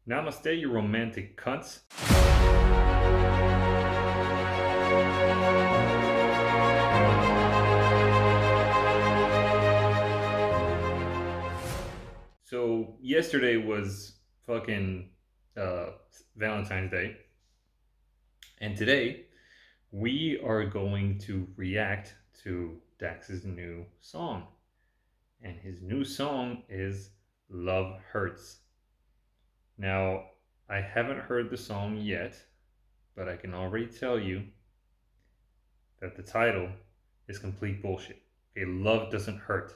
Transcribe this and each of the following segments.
Namaste, you romantic cunts. So yesterday was fucking Valentine's Day, and today we are going to react to DAX's new song. And his new song is Love Hurts. Now, I haven't heard the song yet, but I can already tell you that the title is complete bullshit. Okay, love doesn't hurt.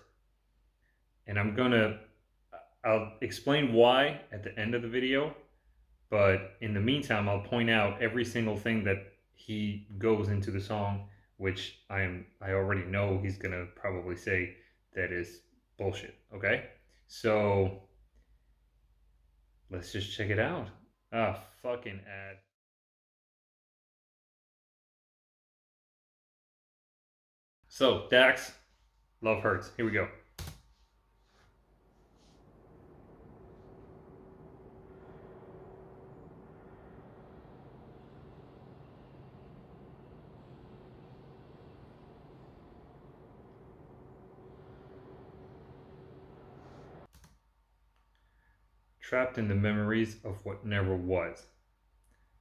And I'll explain why at the end of the video, but in the meantime, I'll point out every single thing that he goes into the song, which I already know he's gonna probably say that is bullshit. Okay, so let's just check it out. Ah, fucking ad. So Dax, Love Hurts. Here we go. Trapped in the memories of what never was.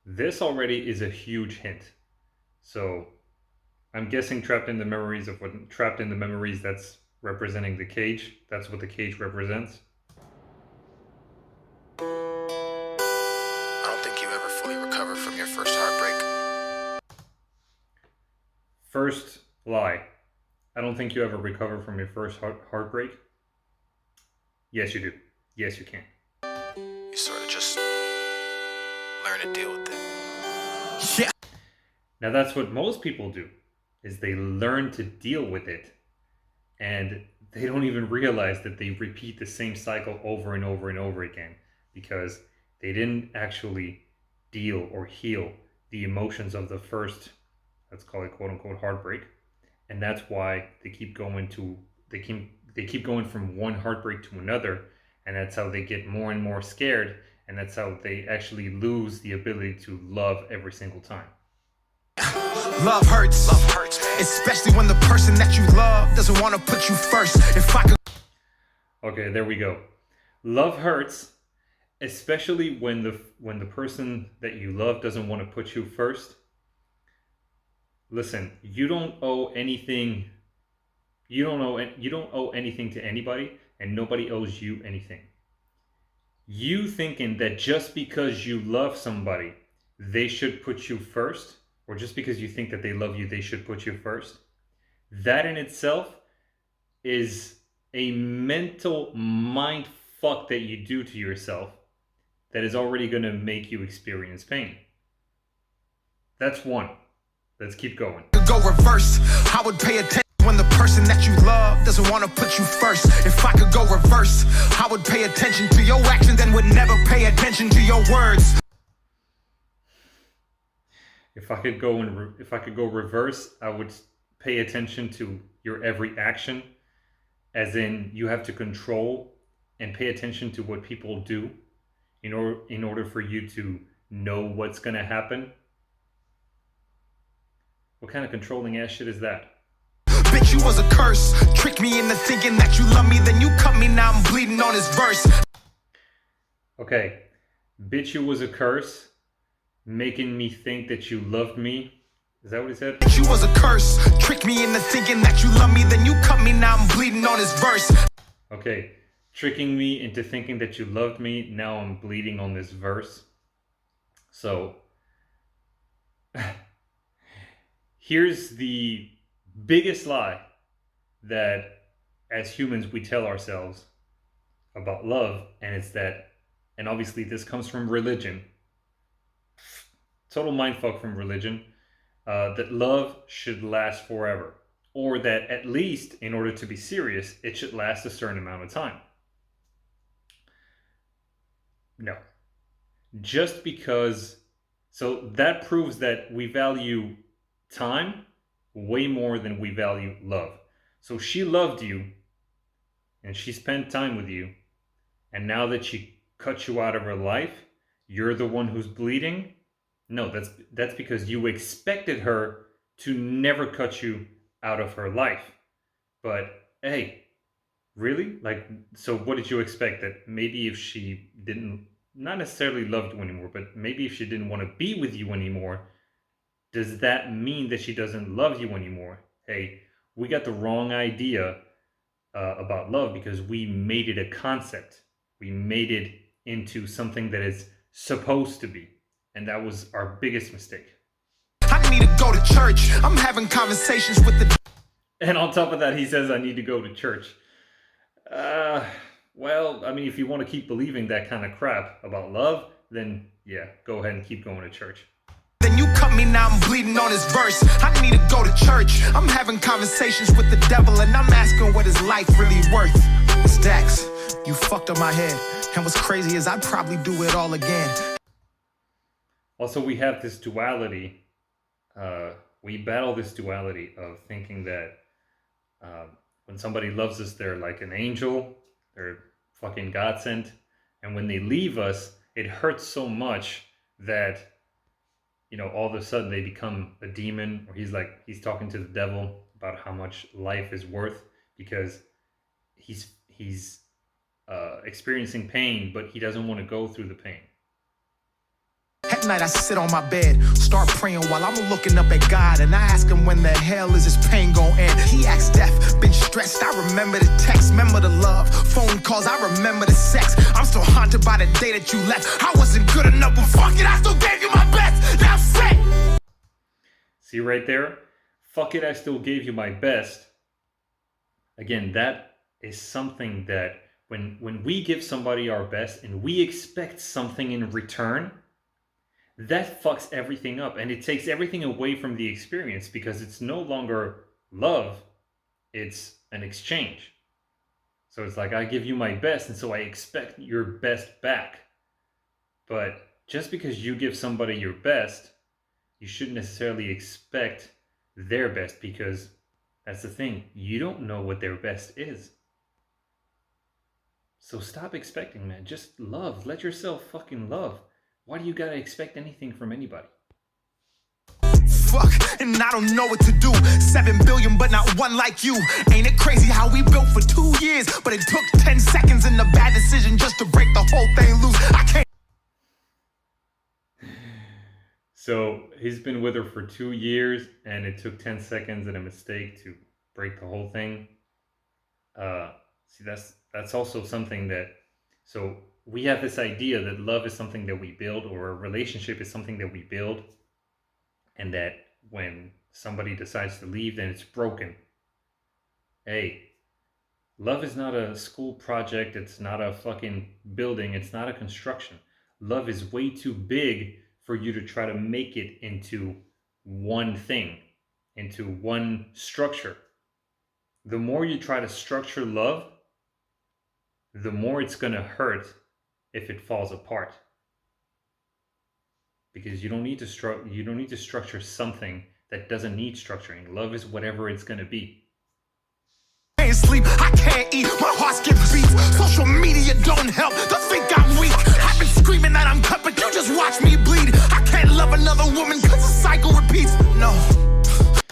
This already is a huge hint. So I'm guessing trapped in the memories that's representing the cage. That's what the cage represents. I don't think you ever fully recovered from your first heartbreak. First lie. I don't think you ever recover from your first heartbreak. Yes, you do. Yes, you can. You sort of just learn to deal with it. Yeah. Now that's what most people do, is they learn to deal with it, and they don't even realize that they repeat the same cycle over and over and over again because they didn't actually deal or heal the emotions of the first, let's call it quote unquote heartbreak. And that's why they keep going from one heartbreak to another, and that's how they get more and more scared, and that's how they actually lose the ability to love every single time. Love hurts, man. Especially when the person that you love doesn't want to put you first. If I could... Okay, there we go. Love hurts, especially when the person that you love doesn't want to put you first. Listen, you don't owe anything. You don't owe anything to anybody, and nobody owes you anything. You thinking that just because you love somebody, they should put you first, or just because you think that they love you, they should put you first, that in itself is a mental mind fuck that you do to yourself that is already going to make you experience pain. That's one. Let's keep going. Go reverse. I would pay attention when the person that you love doesn't want to put you first. If I could go reverse, I would pay attention to your actions and would never pay attention to your words. If I could go reverse, I would pay attention to your every action, as in you have to control and pay attention to what people do in order for you to know what's going to happen. What kind of controlling ass shit is that? Bitch, you was a curse. Trick me into thinking that you love me, then you cut me, now I'm bleeding on his verse. Okay, bitch, you was a curse, making me think that you loved me. Is that what he said? Bitch, you was a curse. Trick me into thinking that you love me, then you cut me, now I'm bleeding on his verse. Okay, tricking me into thinking that you loved me, now I'm bleeding on this verse. So, here's the biggest lie that as humans we tell ourselves about love, and it's that, and obviously this comes from religion, total mindfuck from religion, that love should last forever, or that at least in order to be serious, it should last a certain amount of time. No. Just because, so that proves that we value time way more than we value love. So she loved you and she spent time with you, and now that she cut you out of her life, you're the one who's bleeding. No, that's because you expected her to never cut you out of her life. But hey, really? Like, so what did you expect? That maybe if she didn't, not necessarily love you anymore, but maybe if she didn't want to be with you anymore, does that mean that she doesn't love you anymore? Hey, we got the wrong idea about love because we made it a concept. We made it into something that is supposed to be. And that was our biggest mistake. I need to go to church. I'm having conversations with the. And on top of that, he says, I need to go to church. Well, I mean, if you want to keep believing that kind of crap about love, then yeah, go ahead and keep going to church. Then you cut me, now I'm bleeding on his verse. I need to go to church. I'm having conversations with the devil, and I'm asking what is life really worth. It's DAX. You fucked up my head. And what's crazy is I'd probably do it all again. Also, we have this duality. We battle this duality of thinking that when somebody loves us, they're like an angel, they're fucking God sent. And when they leave us, it hurts so much that, you know, all of a sudden they become a demon, or he's talking to the devil about how much life is worth because he's experiencing pain, but he doesn't want to go through the pain. At night I sit on my bed, start praying while I'm looking up at God, and I ask him when the hell is this pain gonna end. He acts deaf, been stressed, I remember the text, remember the love, phone calls, I remember the sex. I'm still haunted by the day that you left. I wasn't good enough, but fuck it, I still gave you my best. Now say. See right there? Fuck it, I still gave you my best. Again, that is something that when we give somebody our best and we expect something in return, that fucks everything up, and it takes everything away from the experience because it's no longer love, it's an exchange. So it's like, I give you my best, and so I expect your best back. But just because you give somebody your best, you shouldn't necessarily expect their best, because that's the thing, you don't know what their best is. So stop expecting, man. Just love. Let yourself fucking love. Why do you gotta expect anything from anybody? Fuck, and I don't know what to do. 7 billion, but not one like you. Ain't it crazy how we built for 2 years, but it took 10 seconds and a bad decision just to break the whole thing loose. I can't. So he's been with her for 2 years, and it took 10 seconds and a mistake to break the whole thing. See, that's also something that. So we have this idea that love is something that we build, or a relationship is something that we build, and that when somebody decides to leave, then it's broken. Hey, love is not a school project, it's not a fucking building, it's not a construction. Love is way too big for you to try to make it into one thing, into one structure. The more you try to structure love, the more it's gonna hurt if it falls apart, because you don't need to structure something that doesn't need structuring. Love is whatever it's going to be. I can't sleep, I can't eat, my heart skips beats. Social media don't help, don't think I'm weak. I've been screaming that I'm cut, but you just watch me bleed. I can't love another woman cause the cycle repeats. No.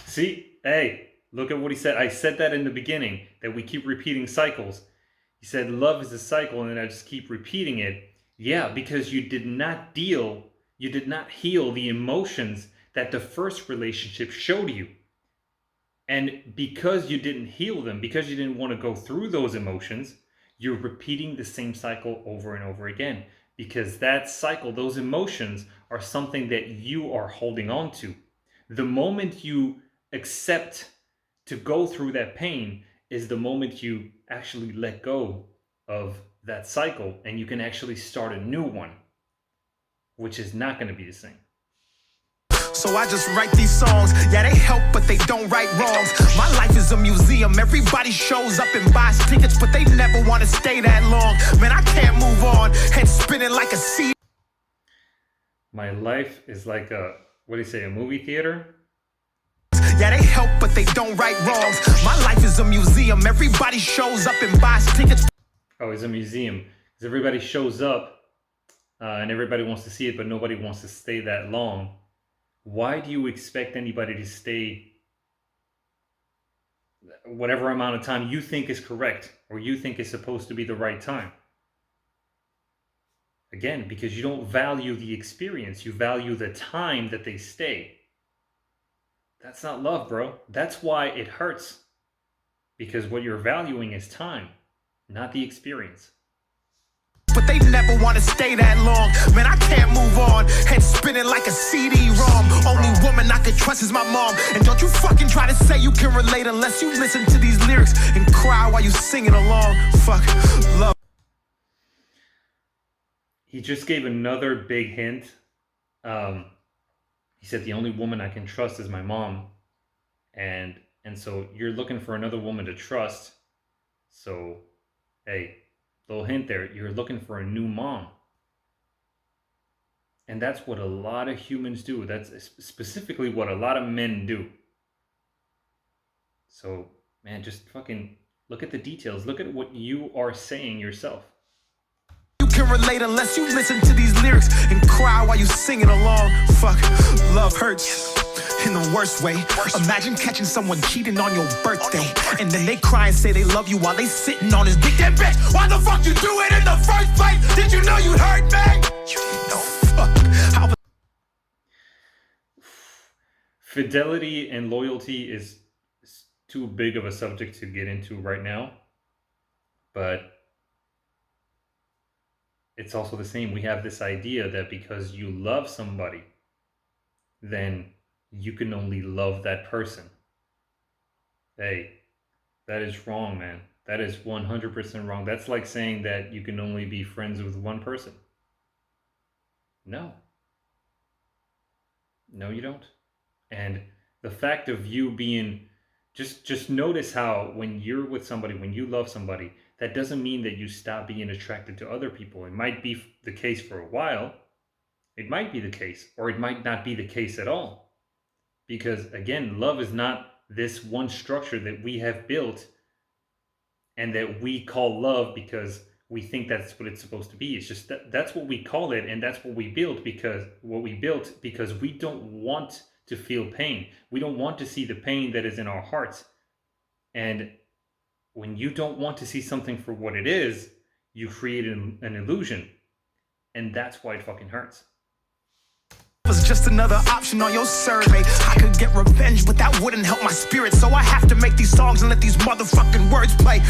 See, hey, look at what he said. I said that in the beginning, that we keep repeating cycles. He said love is a cycle, and then I just keep repeating it. Yeah, because you did not heal the emotions that the first relationship showed you. And because you didn't heal them, because you didn't want to go through those emotions, you're repeating the same cycle over and over again. Because that cycle, those emotions, are something that you are holding on to. The moment you accept to go through that pain is the moment you actually let go of that cycle, and you can actually start a new one, which is not going to be the same. So I just write these songs, yeah, they help, but they don't right wrongs. My life is a museum, everybody shows up and buys tickets, but they never want to stay that long. Man, I can't move on, head spinning like a sea. My life is like a, what do you say, a movie theater? Yeah, they help, but they don't right wrongs. My life is a museum, everybody shows up and buys tickets. Oh, it's a museum, because everybody shows up and everybody wants to see it, but nobody wants to stay that long. Why do you expect anybody to stay whatever amount of time you think is correct or you think is supposed to be the right time? Again, because you don't value the experience, you value the time that they stay. That's not love, bro. That's why it hurts. Because what you're valuing is time, not the experience. But they never want to stay that long. Man, I can't move on. Head spinning like a CD-ROM. Only woman I could trust is my mom. And don't you fucking try to say you can relate unless you listen to these lyrics and cry while you singing along. Fuck love. He just gave another big hint. He said the only woman I can trust is my mom, and so you're looking for another woman to trust. So, hey, little hint there, you're looking for a new mom. And that's what a lot of humans do. That's specifically what a lot of men do. So, man, just fucking look at the details. Look at what you are saying yourself. You can relate unless you listen to these lyrics and cry while you singing along. Fuck, love hurts in the worst way. Imagine catching someone cheating on your birthday, and then they cry and say they love you while they sitting on his dick. That bitch, why the fuck you do it in the first place? Did you know you hurt me? You know, fuck. How Fidelity and loyalty is too big of a subject to get into right now, but it's also the same. We have this idea that because you love somebody, then you can only love that person. Hey, that is wrong, man. That is 100% wrong. That's like saying that you can only be friends with one person. No. No, you don't. And the fact of you being just notice how when you're with somebody, when you love somebody, that doesn't mean that you stop being attracted to other people. It might be the case for a while. It might be the case, or it might not be the case at all. Because again, love is not this one structure that we have built and that we call love because we think that's what it's supposed to be. It's just that's what we call it, and that's what we built because we don't want to feel pain. We don't want to see the pain that is in our hearts. And when you don't want to see something for what it is, you create an illusion. And that's why it fucking hurts. was just another option on your survey. I could get revenge, but that wouldn't help my spirit. So I have to make these songs and let these motherfucking words play.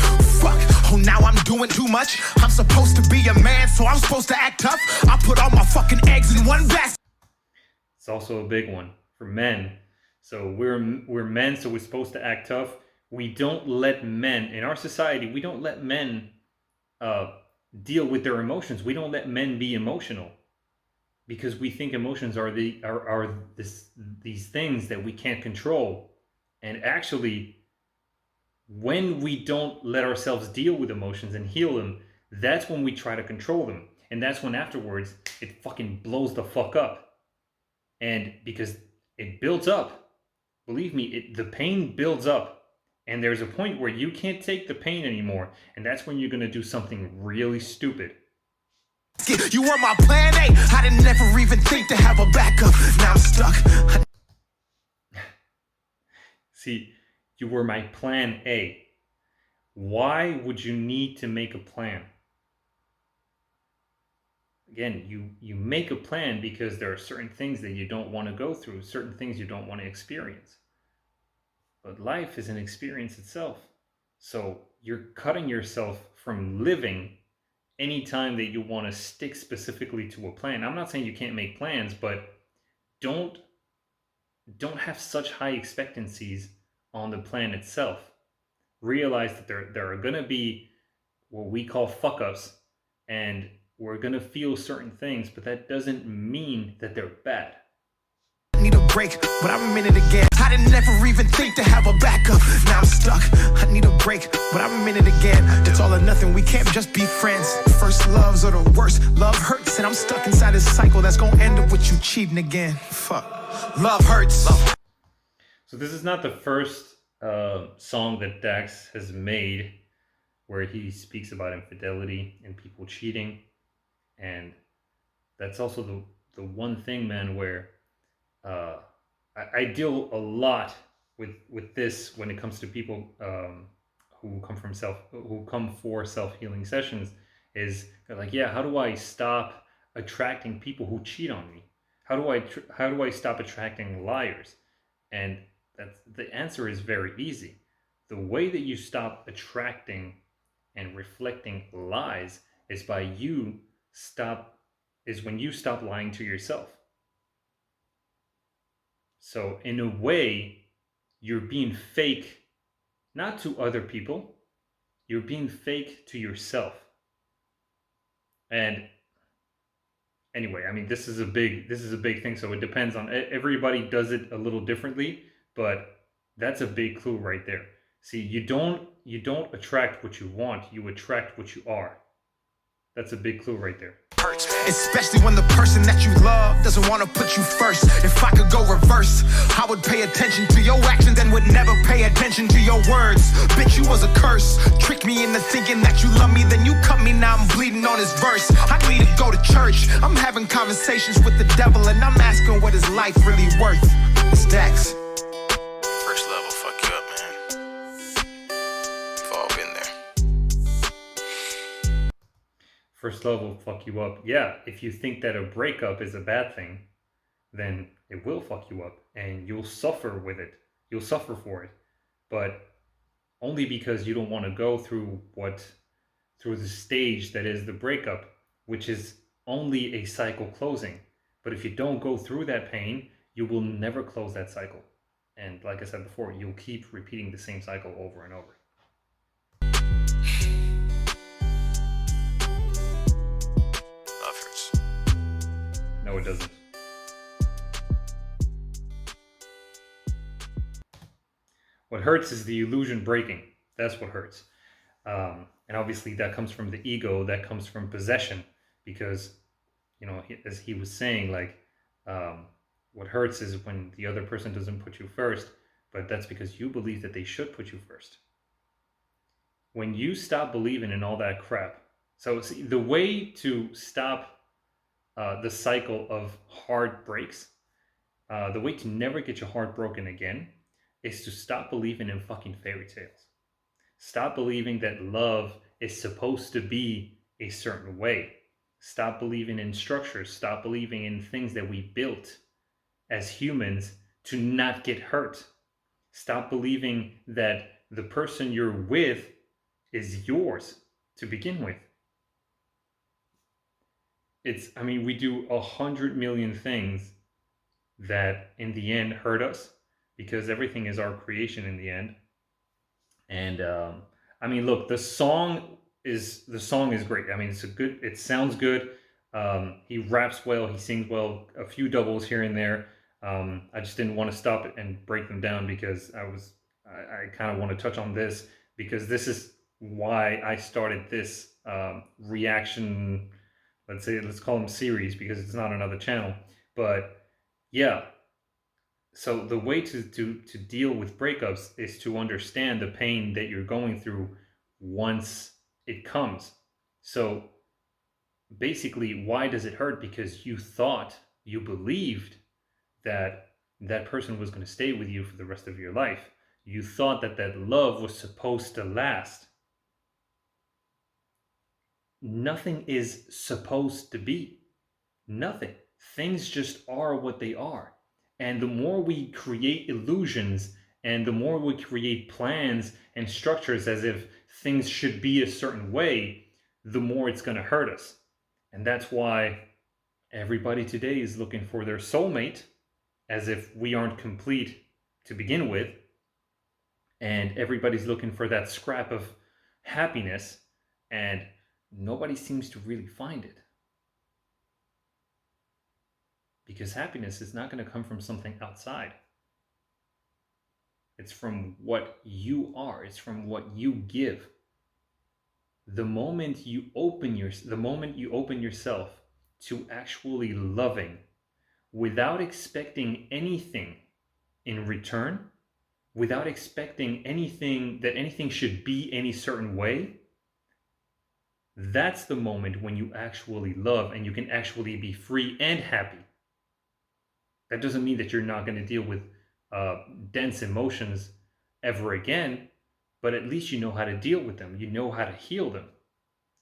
Fuck, oh now I'm doing too much. I'm supposed to be a man, so I'm supposed to act tough. I put all my fucking eggs in one basket. It's also a big one for men. So we're men, so we're supposed to act tough. We don't let men, in our society, we don't let men deal with their emotions. We don't let men be emotional because we think emotions are these things that we can't control. And actually, when we don't let ourselves deal with emotions and heal them, that's when we try to control them. And that's when afterwards it fucking blows the fuck up. And because it builds up, believe me, the pain builds up. And there's a point where you can't take the pain anymore. And that's when you're going to do something really stupid. You were my plan A. I didn't ever even think to have a backup. Now I'm stuck. See, you were my plan A. Why would you need to make a plan? Again, you make a plan because there are certain things that you don't want to go through, certain things you don't want to experience. But life is an experience itself. So you're cutting yourself from living anytime that you want to stick specifically to a plan. I'm not saying you can't make plans, but don't have such high expectancies on the plan itself. Realize that there are going to be what we call fuck-ups, and we're going to feel certain things, but that doesn't mean that they're bad. Need a break, but I'm in it again. I didn't ever even think to have a backup. Now I'm stuck. I need a break, but I'm in it again. It's all or nothing. We can't just be friends. First loves are the worst. Love hurts, and I'm stuck inside this cycle that's gonna end up with you cheating again. Fuck. Love hurts. So this is not the first song that DAX has made where he speaks about infidelity and people cheating. And That's also the one thing, man, where uh, I deal a lot with this when it comes to people who come for self healing sessions. Is they're like, yeah, how do I stop attracting people who cheat on me? How do I stop attracting liars? And that's the answer is very easy. The way that you stop attracting and reflecting lies is by you stop is when you stop lying to yourself. So in a way, you're being fake not to other people, you're being fake to yourself. And anyway, I mean this is a big thing, so it depends on everybody does it a little differently, but that's a big clue right there. See, you don't attract what you want, you attract what you are. That's a big clue right there. Especially when the person that you love doesn't want to put you first. If I could go reverse, I would pay attention to your actions and would never pay attention to your words. Bitch, you was a curse. Trick me into thinking that you love me, then you cut me, now I'm bleeding on his verse. I need to go to church. I'm having conversations with the devil and I'm asking what is life really worth. It's DAX. First level fuck you up, man. We've all been there. First level fuck you up. Yeah, if you think that a breakup is a bad thing, then it will fuck you up and you'll suffer with it. You'll suffer for it. But only because you don't want to go through the stage that is the breakup, which is only a cycle closing. But if you don't go through that pain, you will never close that cycle. And like I said before, you'll keep repeating the same cycle over and over. Love hurts. No, it doesn't. What hurts is the illusion breaking. That's what hurts. And obviously that comes from the ego, that comes from possession, because, you know, as he was saying, like, what hurts is when the other person doesn't put you first, but that's because you believe that they should put you first. When you stop believing in all that crap, so see, the way to stop the cycle of heartbreaks, the way to never get your heart broken again, is to stop believing in fucking fairy tales. Stop believing that love is supposed to be a certain way. Stop believing in structures. Stop believing in things that we built as humans to not get hurt. Stop believing that the person you're with is yours to begin with. I mean, we do 100 million things that in the end hurt us because everything is our creation in the end. And I mean, look, the song is great. I mean, it sounds good. He raps well, he sings well, a few doubles here and there. I just didn't want to stop it and break them down because I kind of want to touch on this because this is why I started this reaction. Let's call them series because it's not another channel. But yeah, so the way to deal with breakups is to understand the pain that you're going through once it comes. So basically, why does it hurt? Because you believed that that person was going to stay with you for the rest of your life. You thought that that love was supposed to last. Nothing is supposed to be. Nothing. Things just are what they are. And the more we create illusions and the more we create plans and structures as if things should be a certain way, the more it's going to hurt us. And that's why everybody today is looking for their soulmate, as if we aren't complete to begin with. And everybody's looking for that scrap of happiness, and nobody seems to really find it. Because happiness is not going to come from something outside. It's from what you are. It's from what you give. The moment you open yourself to actually loving without expecting anything in return, without expecting anything should be any certain way, That's the moment when you actually love and you can actually be free and happy. That doesn't mean that you're not going to deal with dense emotions ever again, but at least you know how to deal with them. You know how to heal them.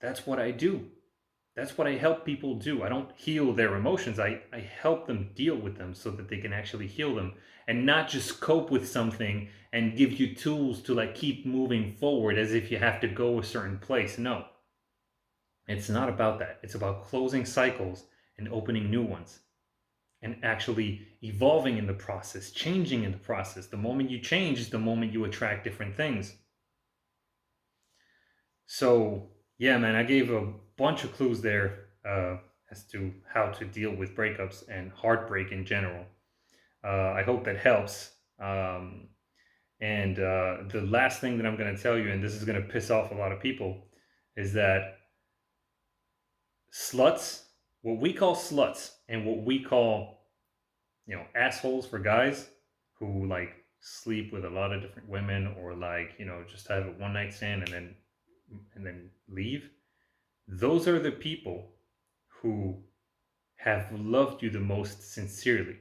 That's what I do. That's what I help people do. I don't heal their emotions. I help them deal with them so that they can actually heal them and not just cope with something and give you tools to like keep moving forward as if you have to go a certain place. No, it's not about that. It's about closing cycles and opening new ones and actually evolving in the process, changing in the process. The moment you change is the moment you attract different things. So, yeah, man, I gave a bunch of clues there as to how to deal with breakups and heartbreak in general. I hope that helps. And the last thing that I'm going to tell you, and this is going to piss off a lot of people, is that sluts, what we call sluts, and what we call, assholes for guys who like sleep with a lot of different women or like, just have a one night stand and then leave. Those are the people who have loved you the most sincerely.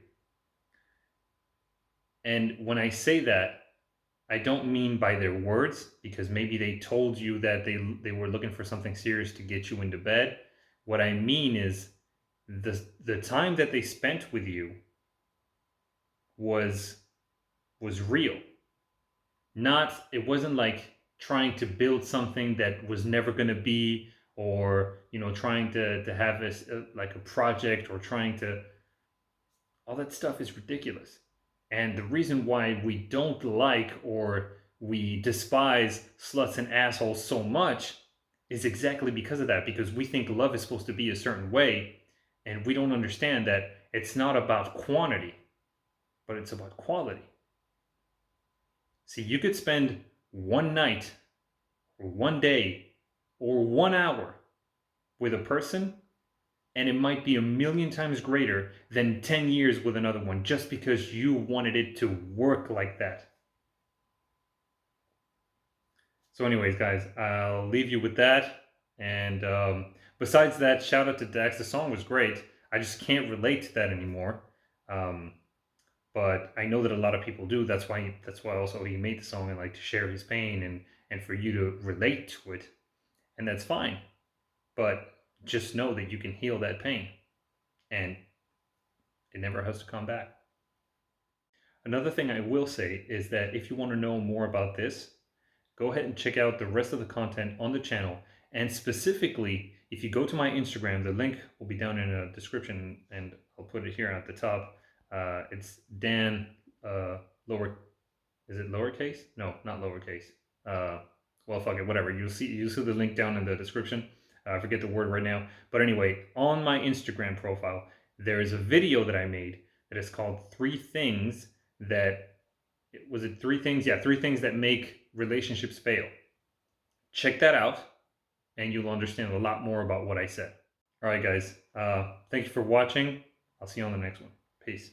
And when I say that, I don't mean by their words because maybe they told you that they were looking for something serious to get you into bed. What I mean is the time that they spent with you was was real. Not It wasn't like trying to build something that was never going to be, or trying to have this like a project, or trying to, all that stuff is ridiculous. And the reason why we don't like or we despise sluts and assholes so much is exactly because of that, because we think love is supposed to be a certain way, and we don't understand that it's not about quantity, but it's about quality. See, you could spend one night or one day or 1 hour with a person, and it might be a million times greater than 10 years with another one just because you wanted it to work like that. So, anyways, guys, I'll leave you with that. And besides that, shout out to DAX. The song was great. I just can't relate to that anymore. Um, but I know that a lot of people do. That's why also he made the song, and like to share his pain and for you to relate to it, and that's fine. But just know that you can heal that pain, and it never has to come back. Another thing I will say is that if you want to know more about this, go ahead and check out the rest of the content on the channel. And specifically, if you go to my Instagram, the link will be down in the description, and I'll put it here at the top. It's Dan lower. Is it lowercase? No, not lowercase. Well, fuck it, whatever. You'll see the link down in the description. I forget the word right now, but anyway, on my Instagram profile, there is a video that I made that is called Three Things That Was it Three Things? Yeah, Three Things That Make Relationships Fail. Check that out, and you'll understand a lot more about what I said. All right, guys. Thank you for watching. I'll see you on the next one. Peace.